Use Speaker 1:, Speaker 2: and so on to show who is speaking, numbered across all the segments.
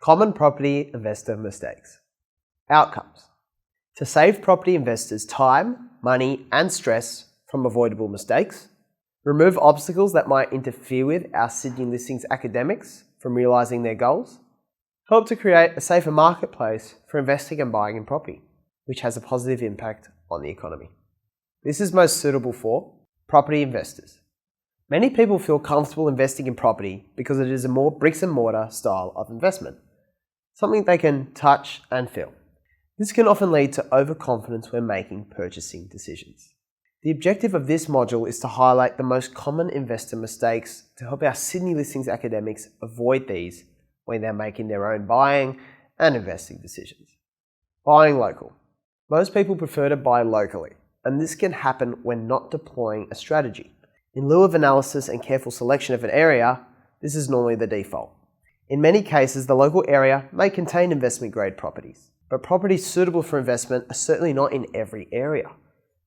Speaker 1: Common property investor mistakes. Outcomes. To save property investors time, money, and stress from avoidable mistakes, remove obstacles that might interfere with our Sydney listings academics from realising their goals, help to create a safer marketplace for investing and buying in property, which has a positive impact on the economy. This is most suitable for property investors. Many people feel comfortable investing in property because it is a more bricks and mortar style of investment, something they can touch and feel. This can often lead to overconfidence when making purchasing decisions. The objective of this module is to highlight the most common investor mistakes to help our Sydney listings academics avoid these when they're making their own buying and investing decisions. Buying local. Most people prefer to buy locally, and this can happen when not deploying a strategy. In lieu of analysis and careful selection of an area, this is normally the default. In many cases, the local area may contain investment-grade properties, but properties suitable for investment are certainly not in every area.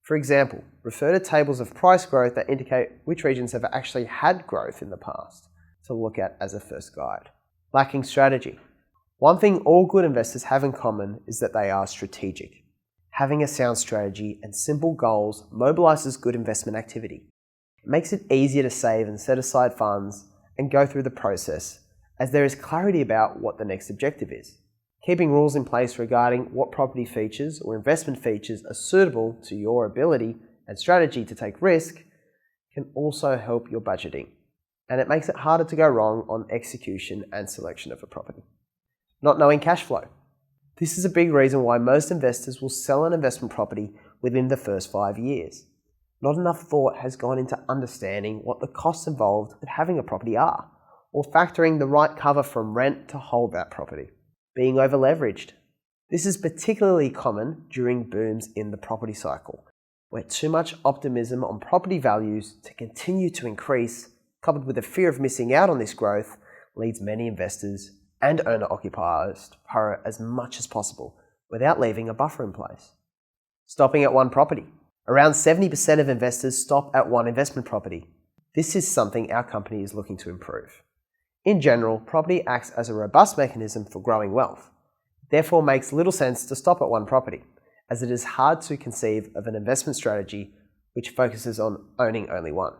Speaker 1: For example, refer to tables of price growth that indicate which regions have actually had growth in the past to look at as a first guide. Lacking strategy. One thing all good investors have in common is that they are strategic. Having a sound strategy and simple goals mobilizes good investment activity. It makes it easier to save and set aside funds and go through the process, as there is clarity about what the next objective is. Keeping rules in place regarding what property features or investment features are suitable to your ability and strategy to take risk can also help your budgeting, and it makes it harder to go wrong on execution and selection of a property. Not knowing cash flow. This is a big reason why most investors will sell an investment property within the first 5 years. Not enough thought has gone into understanding what the costs involved with having a property are, or factoring the right cover from rent to hold that property. Being over-leveraged. This is particularly common during booms in the property cycle, where too much optimism on property values to continue to increase, coupled with the fear of missing out on this growth, leads many investors and owner-occupiers to borrow as much as possible without leaving a buffer in place. Stopping at one property. Around 70% of investors stop at one investment property. This is something our company is looking to improve. In general, property acts as a robust mechanism for growing wealth. It therefore makes little sense to stop at one property, as it is hard to conceive of an investment strategy which focuses on owning only one.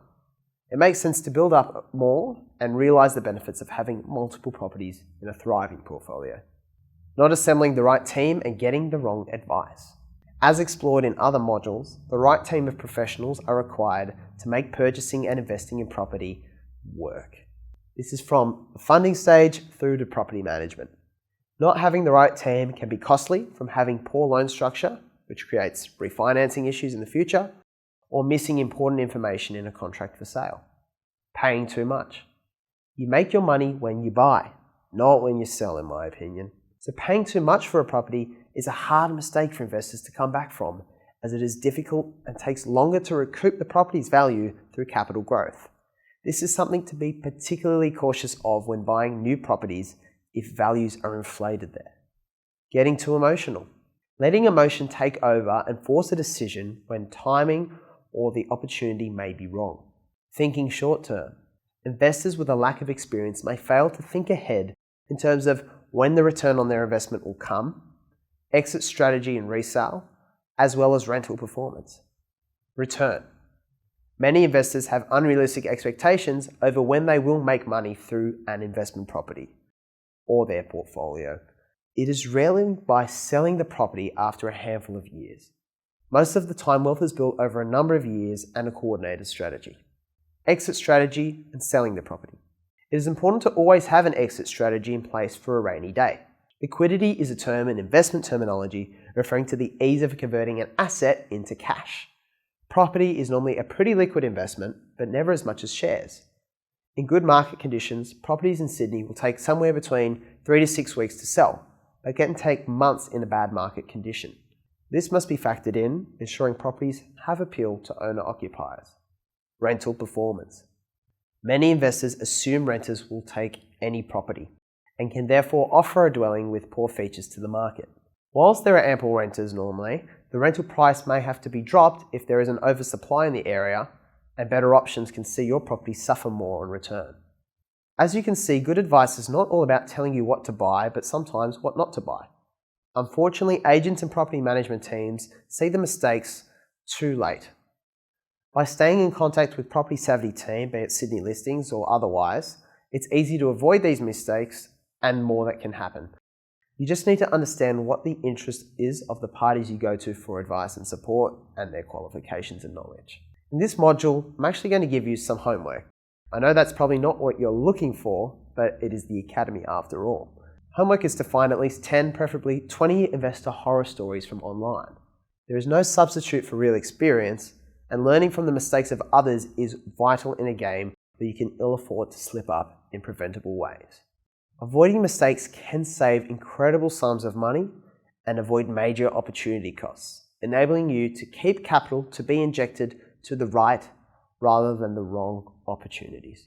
Speaker 1: It makes sense to build up more and realize the benefits of having multiple properties in a thriving portfolio. Not assembling the right team and getting the wrong advice. As explored in other modules, the right team of professionals are required to make purchasing and investing in property work. This is from the funding stage through to property management. Not having the right team can be costly, from having poor loan structure, which creates refinancing issues in the future, or missing important information in a contract for sale. Paying too much. You make your money when you buy, not when you sell, in my opinion. So paying too much for a property is a hard mistake for investors to come back from, as it is difficult and takes longer to recoup the property's value through capital growth. This is something to be particularly cautious of when buying new properties if values are inflated there. Getting too emotional. Letting emotion take over and force a decision when timing or the opportunity may be wrong. Thinking short term. Investors with a lack of experience may fail to think ahead in terms of when the return on their investment will come, exit strategy and resale, as well as rental performance. Return. Many investors have unrealistic expectations over when they will make money through an investment property or their portfolio. It is rarely by selling the property after a handful of years. Most of the time, wealth is built over a number of years and a coordinated strategy. Exit strategy and selling the property. It is important to always have an exit strategy in place for a rainy day. Liquidity is a term in investment terminology referring to the ease of converting an asset into cash. Property is normally a pretty liquid investment, but never as much as shares. In good market conditions, properties in Sydney will take somewhere between 3 to 6 weeks to sell, but can take months in a bad market condition. This must be factored in, ensuring properties have appeal to owner-occupiers. Rental performance. Many investors assume renters will take any property and can therefore offer a dwelling with poor features to the market. Whilst there are ample renters normally, the rental price may have to be dropped if there is an oversupply in the area, and better options can see your property suffer more on return. As you can see, good advice is not all about telling you what to buy, but sometimes what not to buy. Unfortunately, agents and property management teams see the mistakes too late. By staying in contact with property savvy team, be it Sydney Listings or otherwise, it's easy to avoid these mistakes and more that can happen. You just need to understand what the interest is of the parties you go to for advice and support and their qualifications and knowledge. In this module, I'm actually going to give you some homework. I know that's probably not what you're looking for, but it is the Academy after all. Homework is to find at least 10, preferably 20 investor horror stories from online. There is no substitute for real experience, and learning from the mistakes of others is vital in a game where you can ill afford to slip up in preventable ways. Avoiding mistakes can save incredible sums of money and avoid major opportunity costs, enabling you to keep capital to be injected to the right rather than the wrong opportunities.